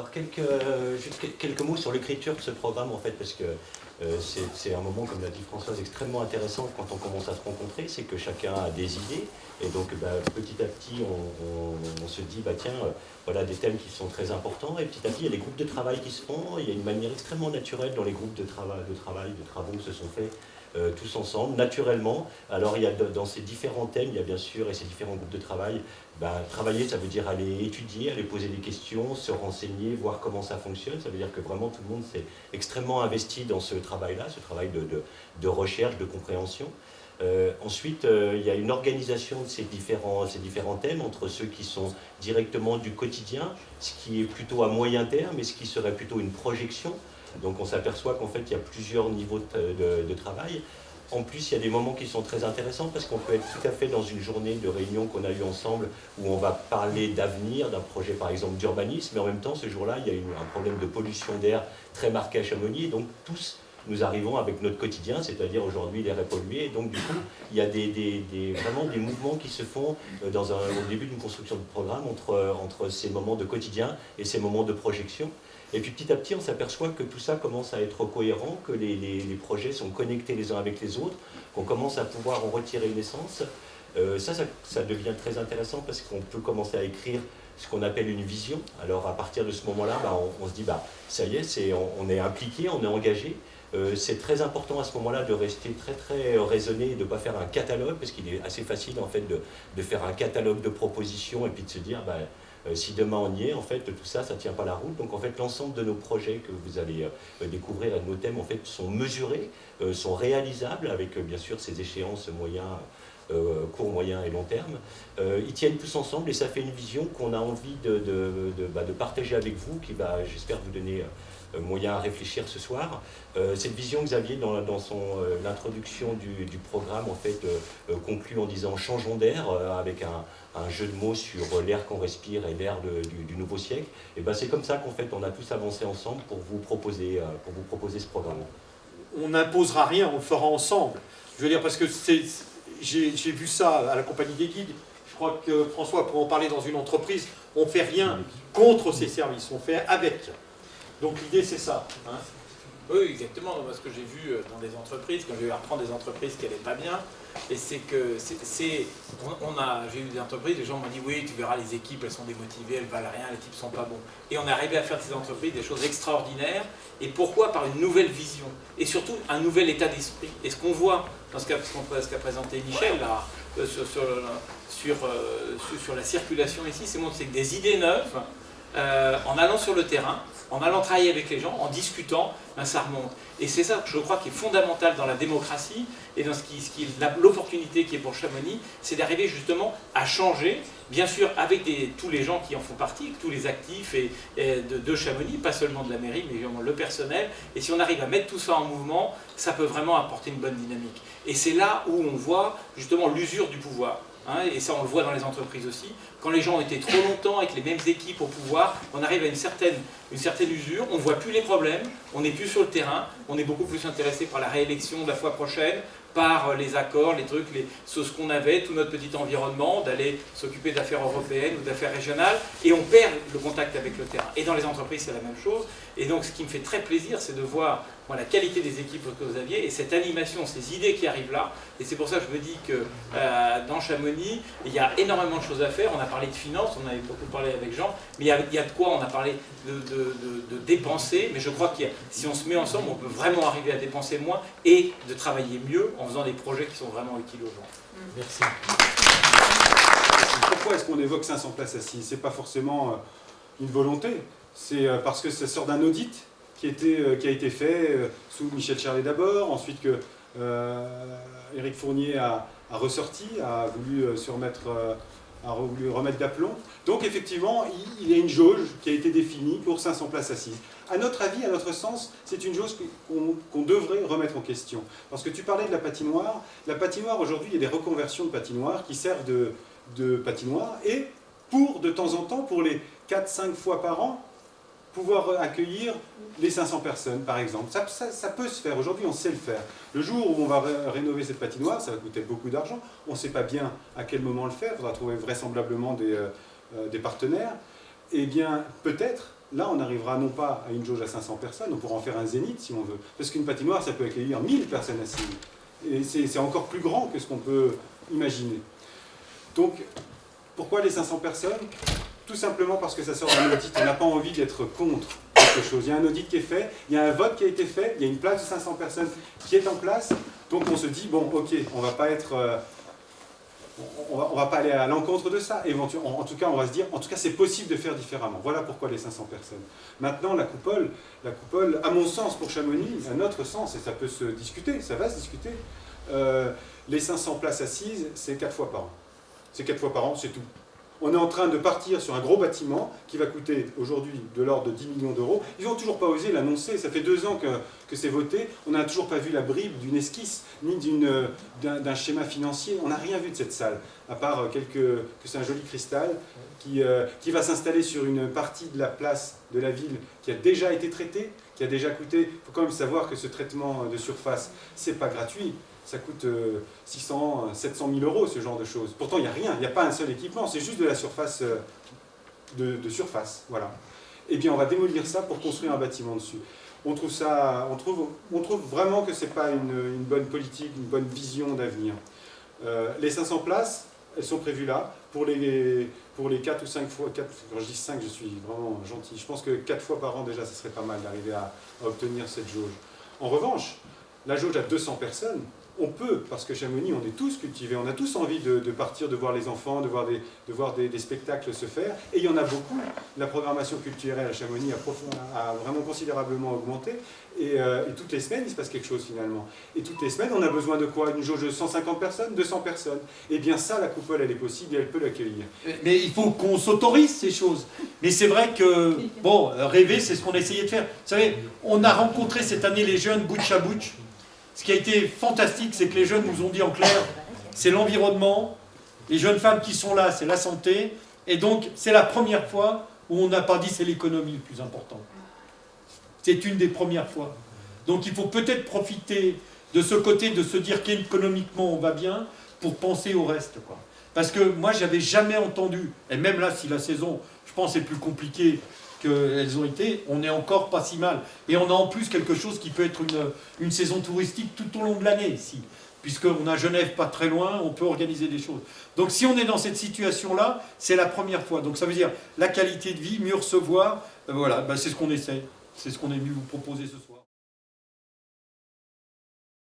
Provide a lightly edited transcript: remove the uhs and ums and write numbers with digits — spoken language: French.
Alors juste quelques mots sur l'écriture de ce programme en fait, parce que c'est un moment, comme l'a dit Françoise, extrêmement intéressant quand on commence à se rencontrer, c'est que chacun a des idées, et donc petit à petit on se dit, tiens, voilà des thèmes qui sont très importants, et petit à petit il y a des groupes de travail qui se font, il y a une manière extrêmement naturelle dont les groupes de travaux se sont faits tous ensemble, naturellement. Alors il y a dans ces différents thèmes, il y a bien sûr, et ces différents groupes de travail, travailler, ça veut dire aller étudier, aller poser des questions, se renseigner, voir comment ça fonctionne. Ça veut dire que vraiment tout le monde s'est extrêmement investi dans ce travail-là, ce travail de recherche, de compréhension. Ensuite, il y a une organisation de ces différents thèmes entre ceux qui sont directement du quotidien, ce qui est plutôt à moyen terme et ce qui serait plutôt une projection. Donc on s'aperçoit qu'en fait il y a plusieurs niveaux de travail. En plus, il y a des moments qui sont très intéressants parce qu'on peut être tout à fait dans une journée de réunion qu'on a eue ensemble où on va parler d'avenir, d'un projet par exemple d'urbanisme, mais en même temps, ce jour-là, il y a un problème de pollution d'air très marqué à Chamonix, et donc tous nous arrivons avec notre quotidien, c'est-à-dire aujourd'hui l'air est pollué, et donc du coup, il y a vraiment des mouvements qui se font au début d'une construction de programme entre ces moments de quotidien et ces moments de projection. Et puis petit à petit, on s'aperçoit que tout ça commence à être cohérent, que les projets sont connectés les uns avec les autres, qu'on commence à pouvoir en retirer une essence. Ça devient très intéressant parce qu'on peut commencer à écrire ce qu'on appelle une vision. Alors à partir de ce moment-là, on se dit, ça y est, on est impliqué, on est engagé. C'est très important à ce moment-là de rester très très raisonné et de ne pas faire un catalogue, parce qu'il est assez facile en fait de faire un catalogue de propositions et puis de se dire si demain on y est, en fait tout ça, ça ne tient pas la route. Donc en fait l'ensemble de nos projets que vous allez découvrir et de nos thèmes en fait sont mesurés, sont réalisables avec bien sûr ces échéances court, moyen et long terme. Ils tiennent tous ensemble et ça fait une vision qu'on a envie de partager avec vous, qui va, j'espère, vous donner moyen à réfléchir ce soir. Cette vision, Xavier, dans l'introduction du programme, en fait, conclut en disant « changeons d'air » avec un jeu de mots sur l'air qu'on respire et l'air du nouveau siècle. Et c'est comme ça qu'en fait, on a tous avancé ensemble pour vous proposer ce programme. On n'imposera rien, on le fera ensemble. Je veux dire, parce que j'ai vu ça à la Compagnie des Guides. Je crois que François pourra en parler dans une entreprise. On ne fait rien contre ces services, on fait avec. Donc l'idée, c'est ça. Hein. Oui, exactement. Moi, ce que j'ai vu dans des entreprises, quand j'ai eu à reprendre des entreprises qui n'allaient pas bien, et c'est que j'ai eu des entreprises, les gens m'ont dit oui, tu verras, les équipes, elles sont démotivées, elles valent rien, les types sont pas bons. Et on est arrivé à faire de ces entreprises des choses extraordinaires. Et pourquoi? Par une nouvelle vision et surtout un nouvel état d'esprit. Et ce qu'on voit dans ce qu'a présenté Michel là, sur la circulation ici, c'est que des idées neuves, en allant sur le terrain, en allant travailler avec les gens, en discutant, ça remonte. Et c'est ça, je crois, qui est fondamental dans la démocratie et dans l'opportunité qui est pour Chamonix, c'est d'arriver justement à changer, bien sûr avec tous les gens qui en font partie, tous les actifs de Chamonix, pas seulement de la mairie, mais également le personnel. Et si on arrive à mettre tout ça en mouvement, ça peut vraiment apporter une bonne dynamique. Et c'est là où on voit justement l'usure du pouvoir. Hein, et ça on le voit dans les entreprises aussi, quand les gens ont été trop longtemps avec les mêmes équipes au pouvoir, on arrive à une certaine usure, on ne voit plus les problèmes, on n'est plus sur le terrain, on est beaucoup plus intéressé par la réélection de la fois prochaine, par les accords, les trucs, ce qu'on avait, tout notre petit environnement, d'aller s'occuper d'affaires européennes ou d'affaires régionales, et on perd le contact avec le terrain. Et dans les entreprises, c'est la même chose. Et donc, ce qui me fait très plaisir, c'est de voir la qualité des équipes que vous aviez, et cette animation, ces idées qui arrivent là. Et c'est pour ça que je me dis que dans Chamonix, il y a énormément de choses à faire. On a parlé de finances, on avait beaucoup parlé avec Jean, mais il y a de quoi, on a parlé de dépenser, mais je crois que si on se met ensemble, on peut vraiment arriver à dépenser moins et de travailler mieux en faisant des projets qui sont vraiment utiles aux gens. Merci. Pourquoi est-ce qu'on évoque 500 places assises? Ce n'est pas forcément une volonté, c'est parce que ça sort d'un audit qui a été fait sous Michel Charlet d'abord, ensuite que Éric Fournier a ressorti, a voulu remettre d'aplomb. Donc effectivement, il y a une jauge qui a été définie pour 500 places assises. À notre avis, à notre sens, c'est une jauge qu'on devrait remettre en question. Parce que tu parlais de la patinoire. La patinoire, aujourd'hui, il y a des reconversions de patinoires qui servent de patinoire et de temps en temps, pour les 4-5 fois par an, pouvoir accueillir les 500 personnes, par exemple. Ça peut se faire. Aujourd'hui, on sait le faire. Le jour où on va rénover cette patinoire, ça va coûter beaucoup d'argent. On ne sait pas bien à quel moment le faire. Il faudra trouver vraisemblablement des partenaires. Eh bien, peut-être là, on arrivera non pas à une jauge à 500 personnes, on pourra en faire un zénith si on veut. Parce qu'une patinoire, ça peut accueillir 1000 personnes assises. Et c'est encore plus grand que ce qu'on peut imaginer. Donc, pourquoi les 500 personnes? Tout simplement parce que ça sort d'un audit. On n'a pas envie d'être contre quelque chose. Il y a un audit qui est fait, il y a un vote qui a été fait, il y a une place de 500 personnes qui est en place. Donc on se dit, bon, ok, on va pas être... on va pas aller à l'encontre de ça. En tout cas, on va se dire, en tout cas, c'est possible de faire différemment. Voilà pourquoi les 500 personnes. Maintenant, la coupole, à mon sens, pour Chamonix, à notre sens, et ça peut se discuter, ça va se discuter, les 500 places assises, c'est 4 fois par an. C'est 4 fois par an, c'est tout. On est en train de partir sur un gros bâtiment qui va coûter aujourd'hui de l'ordre de 10 millions d'euros. Ils n'ont toujours pas osé l'annoncer. Ça fait 2 ans que c'est voté. On n'a toujours pas vu la bribe d'une esquisse, ni d'un schéma financier. On n'a rien vu de cette salle, à part que c'est un joli cristal qui va s'installer sur une partie de la place de la ville qui a déjà été traitée, qui a déjà coûté... Il faut quand même savoir que ce traitement de surface, c'est pas gratuit. Ça coûte 600, 700 000 euros, ce genre de choses. Pourtant, il n'y a rien, il n'y a pas un seul équipement, c'est juste de la surface, de surface, voilà. Et bien, on va démolir ça pour construire un bâtiment dessus. On trouve vraiment que ce n'est pas une bonne politique, une bonne vision d'avenir. Les 500 places, elles sont prévues là, pour les 4 ou 5 fois, quand je dis 5, je suis vraiment gentil. Je pense que 4 fois par an, déjà, ce serait pas mal d'arriver à obtenir cette jauge. En revanche, la jauge à 200 personnes, on peut, parce que Chamonix, on est tous cultivés, on a tous envie de partir, de voir les enfants, de voir des spectacles se faire, et il y en a beaucoup. La programmation culturelle à Chamonix a vraiment considérablement augmenté, et toutes les semaines, il se passe quelque chose finalement. Et toutes les semaines, on a besoin de quoi? Une jauge de 150 personnes, 200 personnes. Et bien ça, la coupole, elle est possible, et elle peut l'accueillir. Mais il faut qu'on s'autorise ces choses. Mais c'est vrai que, bon, rêver, c'est ce qu'on a essayé de faire. Vous savez, on a rencontré cette année les jeunes bouche à bouche. Ce qui a été fantastique, c'est que les jeunes nous ont dit en clair, c'est l'environnement, les jeunes femmes qui sont là, c'est la santé, et donc c'est la première fois où on n'a pas dit c'est l'économie le plus important. C'est une des premières fois. Donc il faut peut-être profiter de ce côté, de se dire qu'économiquement on va bien, pour penser au reste, quoi. Parce que moi, j'avais jamais entendu, et même là, si la saison, je pense, est plus compliquée qu'elles ont été, on n'est encore pas si mal. Et on a en plus quelque chose qui peut être une saison touristique tout au long de l'année ici. Puisqu'on a Genève pas très loin, on peut organiser des choses. Donc si on est dans cette situation-là, c'est la première fois. Donc ça veut dire la qualité de vie, mieux recevoir, voilà, c'est ce qu'on essaie. C'est ce qu'on est venu vous proposer ce soir.